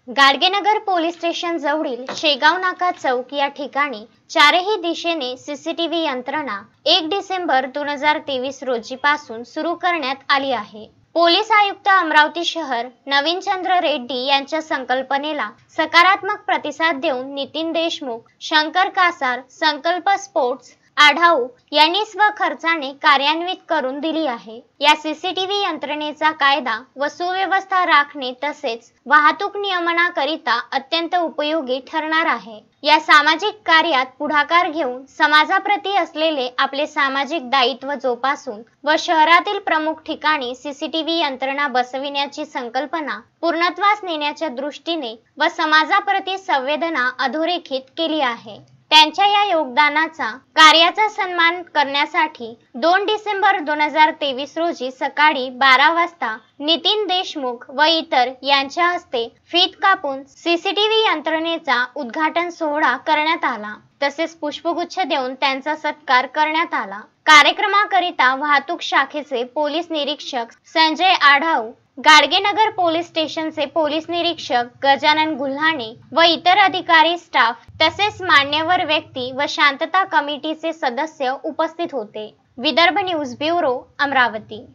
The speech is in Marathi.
गाडगेनगर पोलीस स्टेशन जवळील शेगाव नाका चौक या ठिकाणी चारही दिशेने सीसीटीव्ही यंत्रणा 1 डिसेंबर 2023 रोजीपासून सुरू करण्यात आली आहे। पोलीस आयुक्त अमरावती शहर नवीनचंद्र रेड्डी यांच्या संकल्पनेला सकारात्मक प्रतिसाद देऊन नितीन देशमुख, शंकर कासार, संकल्प स्पोर्ट्स आढाऊ यांनी स्वखर्चाने कार्यान्वित करून दिली आहे। या सीसीटीव्ही यंत्रणेचा कायदा व सुव्यवस्था राखणे तसेच वाहतूक नियमनाकरिता अत्यंत उपयोगी ठरणार आहे। या सामाजिक कार्यात पुढाकार घेऊन समाजाप्रती असलेले आपले सामाजिक दायित्व जोपासून व शहरातील प्रमुख ठिकाणी सीसीटीव्ही यंत्रणा बसविण्याची संकल्पना पूर्णत्वास नेण्याच्या दृष्टीने व समाजाप्रती संवेदना अधोरेखित केली आहे। त्यांच्या या योगदानाचा कार्याचा सन्मान करण्यासाठी 2 डिसेंबर 2023 रोजी सकाळी 12 वाजता नितीन देशमुख व इतर यांच्या हस्ते फीत कापून सीसीटीव्ही यंत्रणेचा उद्घाटन सोहळा करण्यात आला। तसेच पुष्पगुच्छ देऊन त्यांचा सत्कार करण्यात आला। कार्यक्रमाकरिता वाहतूक शाखेचे पोलीस निरीक्षक संजय आढाऊ, गाडगेनगर पोलीस स्टेशनचे पोलीस निरीक्षक गजानन गुल्हाणे व इतर अधिकारी स्टाफ तसेच मान्यवर व्यक्ती व शांतता कमिटीचे सदस्य उपस्थित होते। Vidarbha news bureau, Amravati.